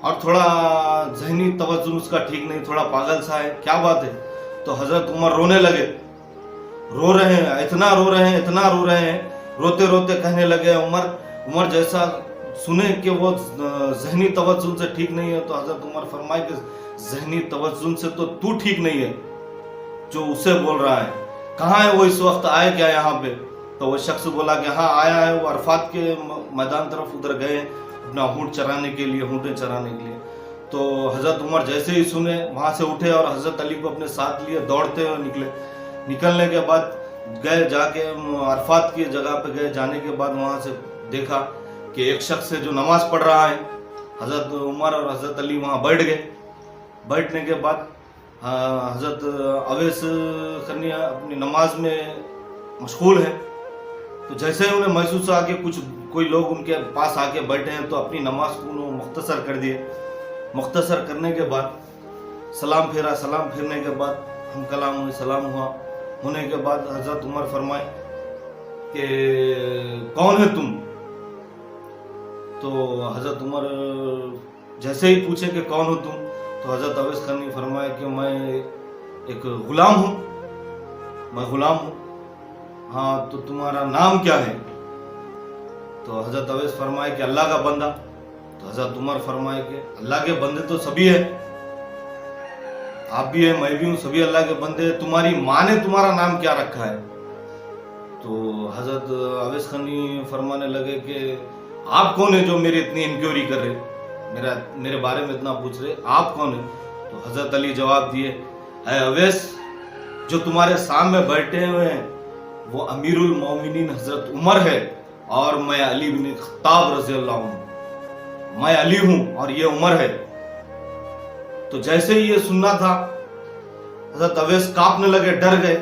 اور تھوڑا ذہنی توازن اس کا ٹھیک نہیں, تھوڑا پاگل سا ہے, کیا بات ہے؟ تو حضرت عمر رونے لگے, رو رہے ہیں, اتنا رو رہے ہیں, اتنا رو رہے ہیں, روتے روتے کہنے لگے عمر جیسا سنے کہ وہ ذہنی توازن سے ٹھیک نہیں ہے, تو حضرت عمر فرمائے کہ ذہنی توازن سے تو ٹھیک نہیں ہے جو اسے بول رہا ہے, کہاں ہے وہ اس وقت, آئے کیا یہاں پہ؟ تو وہ شخص بولا کہ ہاں آیا ہے, وہ عرفات کے میدان طرف ادھر گئے اپنا اونٹ چرانے کے لیے, اونٹیں چرانے کے لیے. تو حضرت عمر جیسے ہی سنے وہاں سے اٹھے اور حضرت علی کو اپنے ساتھ لیے دوڑتے ہوئے نکلے. نکلنے کے بعد گئے, جا کے عرفات کی جگہ پہ گئے, جانے کے بعد وہاں سے دیکھا کہ ایک شخص ہے جو نماز پڑھ رہا ہے. حضرت عمر اور حضرت علی وہاں بیٹھ گئے. بیٹھنے کے بعد حضرت اویس کرنی اپنی نماز میں مشغول ہے. تو جیسے ہی انہیں محسوس ہوا کہ کوئی لوگ ان کے پاس آ کے بیٹھے ہیں, تو اپنی نماز کو انہوں مختصر کر دیے. مختصر کرنے کے بعد سلام پھیرا, سلام پھیرنے کے بعد ہم کلام ہوئے, سلام ہوا. ہونے کے بعد حضرت عمر فرمائے کہ کون ہے تم؟ تو حضرت عمر جیسے ہی پوچھے کہ کون ہو تم, تو حضرت اویس کرنی فرمائے کہ میں ایک غلام ہوں, میں غلام ہوں. ہاں تو تمہارا نام کیا ہے؟ تو حضرت اویس فرمائے کہ اللہ کا بندہ. تو حضرت عمر فرمائے کہ اللہ کے بندے تو سبھی ہے, آپ بھی ہیں, میں بھی ہوں, سبھی اللہ کے بندے ہیں. تمہاری ماں نے تمہارا نام کیا رکھا ہے؟ تو حضرت اویس خانی فرمانے لگے کہ آپ کون ہیں جو میری اتنی انکوائری کر رہے, میرے بارے میں اتنا پوچھ رہے, آپ کون ہیں؟ تو حضرت علی جواب دیے, اے اویس, جو تمہارے سامنے بیٹھے ہوئے ہیں وہ امیر المومنین حضرت عمر ہے, اور میں علی بن خطاب رضی اللہ عنہ, میں علی ہوں اور یہ عمر ہے. تو جیسے ہی یہ سننا تھا حضرت اویس کانپنے لگے, ڈر گئے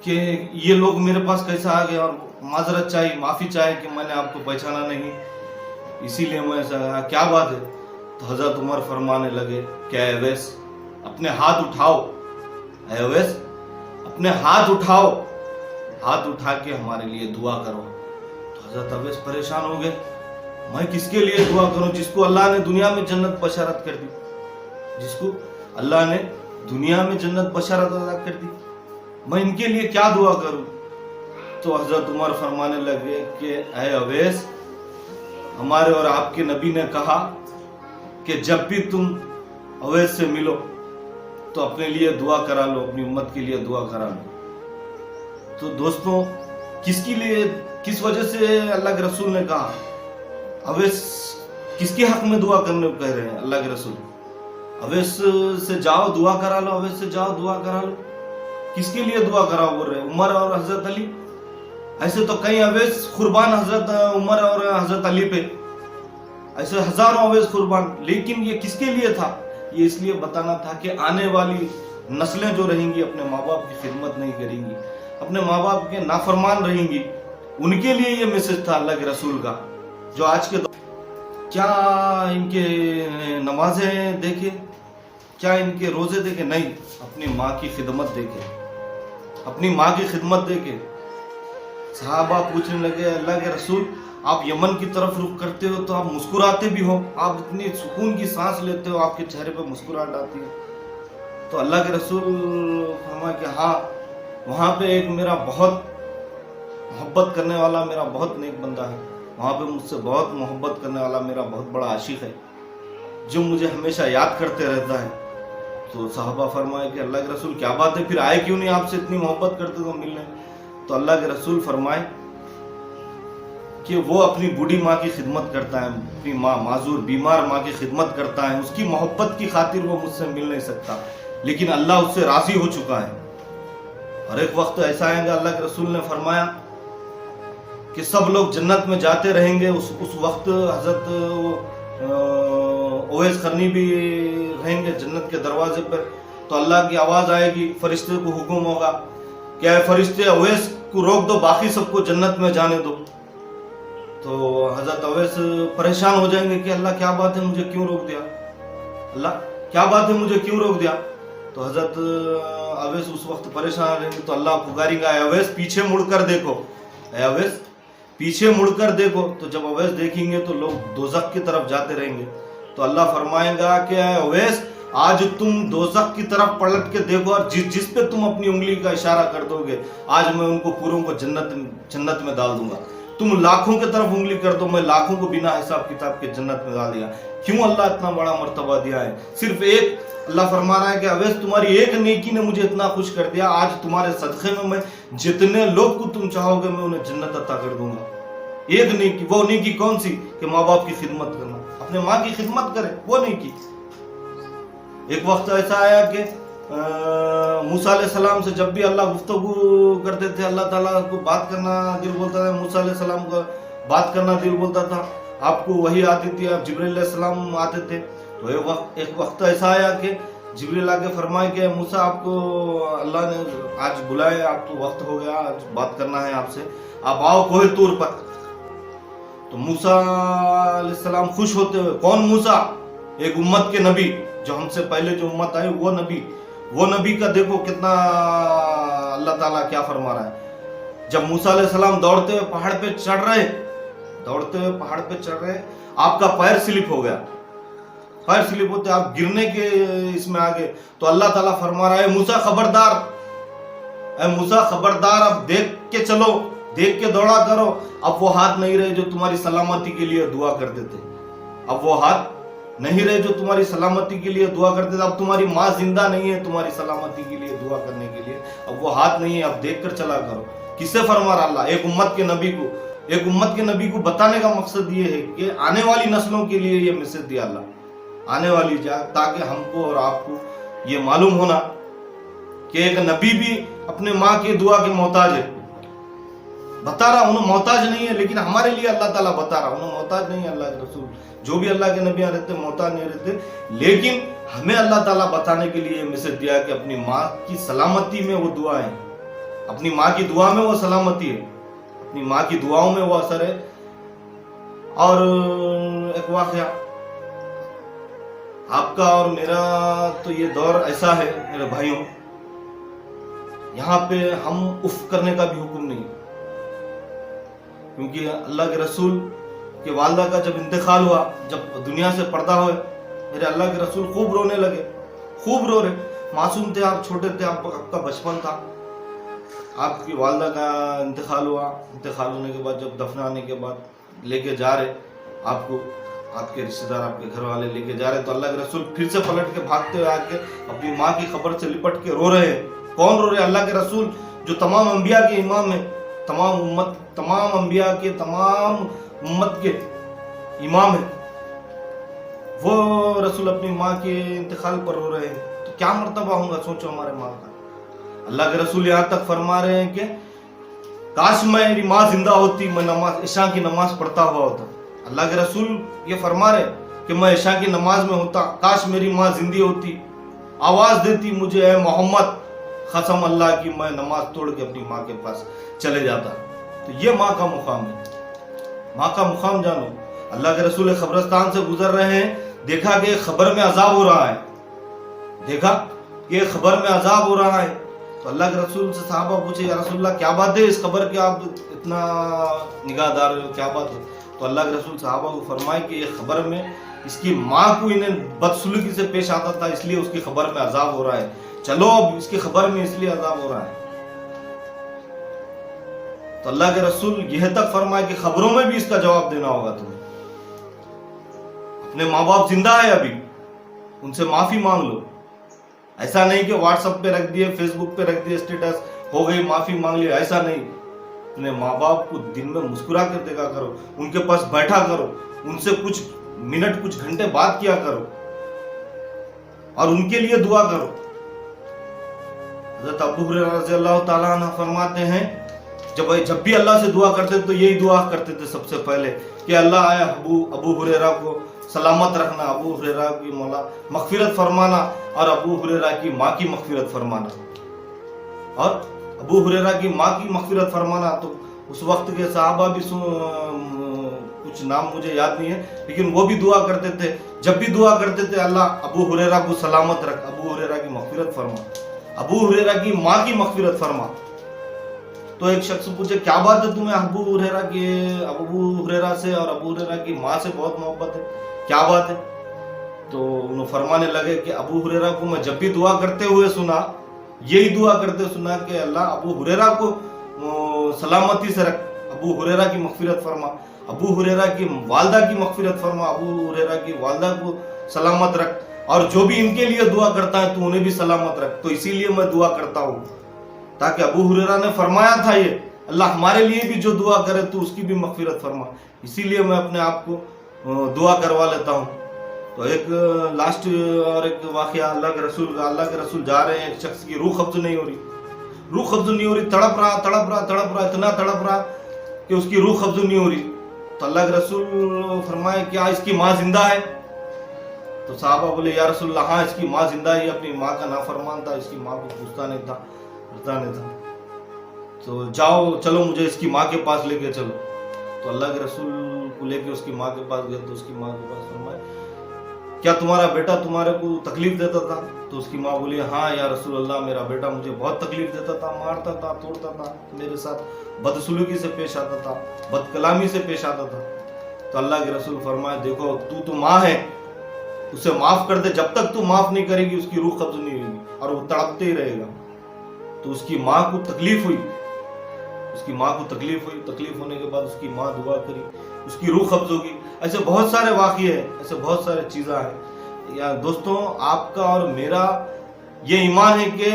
کہ یہ لوگ میرے پاس کیسے آ گئے, اور معذرت چاہیے, معافی چاہے کہ میں نے آپ کو پہچانا نہیں, اسی لیے میں ایسا, کیا بات ہے؟ تو حضرت عمر فرمانے لگے کہ اے اویس اپنے ہاتھ اٹھاؤ, اے اویس اپنے ہاتھ اٹھاؤ, ہاتھ اٹھا کے ہمارے لیے دعا کرو. تو حضرت اویس پریشان ہو گئے, میں کس کے لیے دعا کروں جس کو اللہ نے دنیا میں جنت بشارت کر دی, جس کو اللہ نے دنیا میں جنت بشارت عطا کر دی, میں ان کے لیے کیا دعا کروں؟ تو حضرت عمر فرمانے لگے کہ اے اویس, ہمارے اور آپ کے نبی نے کہا کہ جب بھی تم اویس سے ملو تو اپنے لیے دعا کرا لو, اپنی امت کے لیے دعا کرا لو. تو دوستوں, کس کے لیے, کس وجہ سے اللہ کے رسول نے کہا؟ اویس کس کے حق میں دعا کرنے کو کہہ رہے ہیں اللہ کے رسول؟ اویس سے جاؤ دعا کرا لو, اویس سے جاؤ دعا کرا لو. کس کے لیے دعا کرا بول رہے ہیں؟ عمر اور حضرت علی. ایسے تو کئی اویس قربان حضرت عمر اور حضرت علی پہ, ایسے ہزاروں اویس قربان, لیکن یہ کس کے لیے تھا؟ یہ اس لیے بتانا تھا کہ آنے والی نسلیں جو رہیں گی اپنے ماں باپ کی خدمت نہیں کریں گی, اپنے ماں باپ کے نافرمان رہیں گی, ان کے لیے یہ میسج تھا اللہ کے رسول کا. جو آج کے کیا ان کے نمازیں دیکھے, کیا ان کے روزے دیکھے؟ نہیں, اپنی ماں کی خدمت دیکھے, اپنی ماں کی خدمت دیکھے. صحابہ پوچھنے لگے, اللہ کے رسول آپ یمن کی طرف رخ کرتے ہو تو آپ مسکراتے بھی ہو, آپ اتنی سکون کی سانس لیتے ہو, آپ کے چہرے پہ مسکراہٹ آتی ہے. تو اللہ کے رسول فرمایا کہ ہاں, وہاں پہ ایک میرا بہت محبت کرنے والا, میرا بہت نیک بندہ ہے, وہاں پہ مجھ سے بہت محبت کرنے والا میرا بہت بڑا عاشق ہے جو مجھے ہمیشہ یاد کرتے رہتا ہے. تو صحابہ فرمائے کہ اللہ کے رسول کیا بات ہے, پھر آئے کیوں نہیں, آپ سے اتنی محبت کرتے تو ملنے؟ تو اللہ کے رسول فرمائے کہ وہ اپنی بوڑھی ماں کی خدمت کرتا ہے, اپنی ماں, معذور بیمار ماں کی خدمت کرتا ہے, اس کی محبت کی خاطر وہ مجھ سے مل نہیں سکتا, لیکن اللہ اس سے راضی ہو چکا ہے. اور ایک وقت ایسا آئے گا, اللہ کے رسول نے فرمایا کہ سب لوگ جنت میں جاتے رہیں گے, اس وقت حضرت اویس قرنی بھی رہیں گے جنت کے دروازے پر. تو اللہ کی آواز آئے گی, فرشتے کو حکم ہوگا کہ اے فرشتے اویس کو روک دو, باقی سب کو جنت میں جانے دو. تو حضرت اویس پریشان ہو جائیں گے کہ اللہ کیا بات ہے, مجھے کیوں روک دیا, اللہ کیا بات ہے, مجھے کیوں روک دیا. تو حضرت اویس اس وقت پریشان رہیں گے. تو اللہ پکارے گا, اے اویس پیچھے مڑ کر دیکھو, اے اویس پیچھے مڑ کر دیکھو. تو جب اویس دیکھیں گے تو لوگ دوزخ کی طرف جاتے رہیں گے, تو اللہ فرمائے گا کہ اے اویس آج تم دوزخ کی طرف پلٹ کے دیکھو اور جس پہ تم اپنی انگلی کا اشارہ کر دو گے آج میں ان کو پوروں کو جنت میں ڈال دوں گا. تم لاکھوں کی طرف انگلی کر دو میں لاکھوں کو بنا حساب کتاب کے جنت میں ڈال دیا. کیوں اللہ اتنا بڑا مرتبہ دیا ہے؟ صرف ایک اللہ فرما رہا ہے کہ اویس تمہاری ایک نیکی نے مجھے اتنا خوش کر دیا, آج تمہارے صدقے میں جتنے لوگ کو تم چاہو گے میں انہیں جنت عطا کر دوں گا. ایک نیکی, وہ نیکی کون سی؟ کہ ماں باپ کی خدمت کرنا, اپنے ماں کی خدمت کرے, وہ نیکی. ایک وقت ایسا آیا کہ موسیٰ علیہ السلام سے جب بھی اللہ گفتگو کرتے تھے اللہ تعالیٰ کو بات کرنا دل بولتا تھا, موسیٰ علیہ السلام کو بات کرنا دل بولتا تھا. آپ کو وہی آتی تھی, آپ جبریل علیہ السلام آتے تھے. تو ایک وقت ایسا آیا کہ جبریل آ کے فرمائے کہ موسیٰ آپ کو اللہ نے آج بلائے, آپ کو وقت ہو گیا, آج بات کرنا ہے آپ سے, آپ آؤ کوہ طور پر. تو موسیٰ علیہ السلام خوش ہوتے ہوئے, کون موسیٰ؟ ایک امت کے نبی, جو ہم سے پہلے جو امت آئی وہ نبی کا دیکھو کتنا اللہ تعالیٰ کیا فرما رہا ہے. جب موسیٰ علیہ السلام دوڑتے ہوئے پہاڑ پہ چڑھ رہے, آپ کا پیر سلپ ہو گیا, پیر سلپ ہوتے آپ گرنے کے اس میں آگے, تو اللہ تعالیٰ فرما رہا ہے موسیٰ خبردار, اے موسیٰ خبردار, اب دیکھ کے چلو, دیکھ کے دوڑا کرو. اب وہ ہاتھ نہیں رہے جو تمہاری سلامتی کے لیے دعا کرتے تھے, اب وہ ہاتھ نہیں رہے جو تمہاری سلامتی کے لیے دعا کرتے تھے. اب تمہاری ماں زندہ نہیں ہے تمہاری سلامتی کے لیے دعا کرنے کے لیے, اب وہ ہاتھ نہیں ہے, اب دیکھ کر چلا کرو. کس سے فرما رہا اللہ؟ ایک امت کے نبی کو بتانے کا مقصد یہ ہے کہ آنے والی نسلوں کے لیے یہ میسج دیا اللہ, آنے والی تاکہ ہم کو اور آپ کو یہ معلوم ہونا کہ ایک نبی بھی اپنے ماں کی دعا کے محتاج ہے. بتا رہا انہوں محتاج نہیں ہے, لیکن ہمارے لیے اللہ تعالیٰ بتا رہا انہوں محتاج نہیں ہے. اللہ کے رسول جو بھی اللہ کے نبیاں رہتے محتاج نہیں رہتے, لیکن ہمیں اللہ تعالیٰ بتانے کے لیے میسج دیا کہ اپنی ماں کی سلامتی میں وہ دعا ہے, اپنی ماں کی دعا میں وہ سلامتی ہے, اپنی ماں کی دعاؤں میں وہ اثر ہے. اور ایک واقعہ, آپ کا اور میرا تو یہ دور ایسا ہے میرے بھائیوں, یہاں پہ ہم اف کرنے کا بھی حکم نہیں, کیونکہ اللہ کے رسول کہ والدہ کا جب انتقال ہوا, جب دنیا سے پردہ ہوئے, میرے اللہ کے رسول خوب رونے لگے, خوب رو رہے. معصوم تھے آپ, چھوٹے تھے آپ کا بچپن تھا, آپ کی والدہ کا انتقال ہوا. انتقال ہونے کے بعد جب دفنانے کے بعد لے کے جا رہے آپ کو, آپ کے رشتے دار آپ کے گھر والے لے کے جا رہے, تو اللہ کے رسول پھر سے پلٹ کے بھاگتے ہوئے آ کے اپنی ماں کی خبر سے لپٹ کے رو رہے ہیں. کون رو رہے؟ اللہ کے رسول جو تمام انبیاء کے امام ہیں, تمام انبیاء کے تمام امت کے امام ہیں, وہ رسول اپنی ماں کے انتقال پر رو رہے ہیں. تو کیا مرتبہ ہوگا سوچو ہمارے ماں کا. اللہ کے رسول یہاں تک فرما رہے ہیں کہ کاش میری ماں زندہ ہوتی, میں عشاء کی نماز پڑھتا ہوا ہوتا. اللہ کے رسول یہ فرما رہے کہ میں عشاء کی نماز میں ہوتا, کاش میری ماں زندہ ہوتی, آواز دیتی مجھے اے محمد, قسم اللہ کی میں نماز توڑ کے اپنی ماں کے پاس چلے جاتا. تو یہ ماں کا مقام ہے, ماں کا مقام جانو. اللہ کے رسول قبرستان سے گزر رہے ہیں, دیکھا کہ خبر میں عذاب ہو رہا ہے, تو اللہ کے رسول سے صحابہ پوچھے یا رسول اللہ کیا بات ہے, اس خبر کے آپ اتنا نگاہ دار ہو, کیا بات ہے؟ تو اللہ کے رسول صحابہ کو فرمائے کہ یہ خبر میں اس کی ماں کو انہیں بدسلوکی سے پیش آتا تھا, اس لیے اس کی خبر میں عذاب ہو رہا ہے. چلو اب اس کی خبر میں اس لیے عذاب ہو رہا ہے. تو اللہ کے رسول یہ تک فرمائے کہ خبروں میں بھی اس کا جواب دینا ہوگا تمہیں. اپنے ماں باپ زندہ ہے ابھی, ان سے معافی مانگ لو. ایسا نہیں کہ واٹس ایپ پہ رکھ دیے, فیس بک پہ رکھ دیے اسٹیٹس, ہو گئی معافی مانگ لی, ایسا نہیں. اپنے ماں باپ کو دن میں مسکرا کر دیکھا کرو, ان کے پاس بیٹھا کرو, ان سے کچھ منٹ کچھ گھنٹے بات کیا کرو اور ان کے لیے دعا کرو. حضرت ابو ہریرہ رضی اللہ تعالیٰ عنہ فرماتے ہیں جب بھی اللہ سے دعا کرتے تو یہی دعا کرتے تھے سب سے پہلے کہ اللہ آیا ابو ہریرہ کو سلامت رکھنا, ابو ہریرہ کی مولا مغفرت فرمانا اور ابو ہریرہ کی ماں کی مغفرت فرمانا. اور ابو ہریرہ کی ماں کی مغفرت فرمانا, تو اس وقت کے صحابہ بھی کچھ نام مجھے یاد نہیں ہے, لیکن وہ بھی دعا کرتے تھے. جب بھی دعا کرتے تھے اللہ ابو ہریرہ کو سلامت رکھ, ابو ہریرہ کی مغفرت فرما, ابو ہریرہ کی ماں کی مغفرت فرما. تو ایک شخص پوچھے کیا بات ہے تمہیں ابو ہریرہ سے اور ابو ہریرہ کی ماں سے بہت محبت ہے, کیا بات ہے؟ تو انہوں فرمانے لگے کہ ابو ہریرہ کو میں جب بھی دعا کرتے ہوئے سنا، یہی دعا کرتے سنا کہ اللہ ابو ہریرہ کو سلامتی سے رکھ، ابو ہریرہ کی مغفرت فرما، ابو ہریرہ کی والدہ کی مغفرت فرما، ابو ہریرہ کی والدہ کو سلامت رکھ، اور جو بھی ان کے لیے دعا کرتا ہے تو انہیں بھی سلامت رکھ۔ تو اسی لیے میں دعا کرتا ہوں، تاکہ ابو ہریرہ نے فرمایا تھا یہ اللہ ہمارے لیے بھی جو دعا کرے تو اس کی بھی مغفرت فرما، اسی لیے میں اپنے آپ کو دعا کروا لیتا ہوں۔ تو ایک لاسٹ اور ایک واقعہ اللہ کے رسول جا رہے ہیں، ایک شخص کی روح قبض نہیں ہو رہی، تڑپ رہا، اتنا تڑپ رہا کہ اس کی روح قبض نہیں ہو رہی۔ تو اللہ کے رسول فرمائے کیا اس کی ماں زندہ ہے؟ تو صحابہ بولے یا رسول اللہ ہاں اس کی ماں زندہ ہے، اپنی ماں کا نافرمان تھا، اس کی ماں کو پوچھتا نہیں تھا، کرتا نہیں تھا، تو جاؤ چلو مجھے اس کی ماں کے پاس لے کے چلو۔ تو اللہ کے رسول کو لے کے اس کی ماں کے پاس گئے، تو اس کی ماں کے پاس فرمائے کیا تمہارا بیٹا تمہارے کو تکلیف دیتا تھا؟ تو اس کی ماں بولی ہاں یا رسول اللہ میرا بیٹا مجھے بہت تکلیف دیتا تھا، مارتا تھا، توڑتا تھا، میرے ساتھ بدسلوکی سے پیش آتا تھا، بد کلامی سے پیش آتا تھا۔ تو اللہ کے رسول فرمائے دیکھو تو ماں ہے، اسے معاف کر دے، جب تک تو معاف نہیں کرے گی اس کی روح قبض نہیں ہوگی اور وہ تڑپتے ہی رہے گا۔ تو اس کی ماں کو تکلیف ہوئی، تکلیف ہونے کے بعد اس کی ماں دعا کری، اس کی روح قبض ہوگی۔ ایسے بہت سارے واقعے ہیں، ایسے بہت سارے چیزیں ہیں۔ یا دوستوں آپ کا اور میرا یہ ایمان ہے کہ،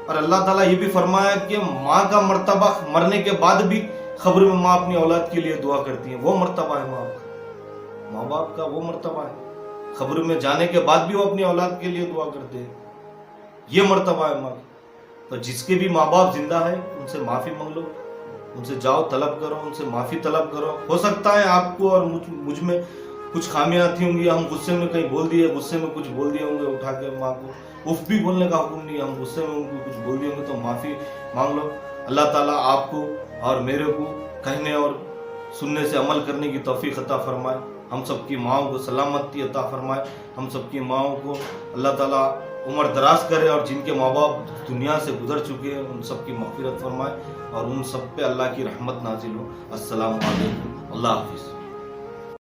اور اللہ تعالیٰ یہ بھی فرمایا کہ ماں کا مرتبہ مرنے کے بعد بھی قبر میں ماں اپنی اولاد کے لیے دعا کرتی ہے، وہ مرتبہ ہے ماں باپ کا، وہ مرتبہ ہے۔ قبر میں جانے کے بعد بھی وہ اپنی اولاد کے لیے دعا کرتے ہیں، یہ مرتبہ ہے ماں۔ تو جس کے بھی ماں باپ زندہ ہے ان سے معافی مانگ لو، ان سے جاؤ طلب کرو، ان سے معافی طلب کرو۔ ہو سکتا ہے آپ کو اور مجھ میں کچھ خامیاں تھی ہوں گی، ہم غصے میں کہیں بول دیے، غصے میں کچھ بول دیے ہوں گے، اٹھا کے ماں کو اف بھی بولنے کا حکم نہیں، ہم غصے میں ان کو کچھ بول دیے ہوں گے تو معافی مانگ لو۔ اللہ تعالیٰ آپ کو اور میرے کو کہنے اور سننے سے عمل کرنے کی توفیق عطا فرمائے، ہم سب کی ماؤں کو سلامتی عطا فرمائے، ہم سب کی ماؤں کو اللہ تعالیٰ عمر دراز کرے، اور جن کے ماں باپ دنیا سے گزر چکے ہیں ان سب کی مغفرت فرمائے، اور ان سب پہ اللہ کی رحمت نازل ہو۔ السلام علیکم، اللہ حافظ۔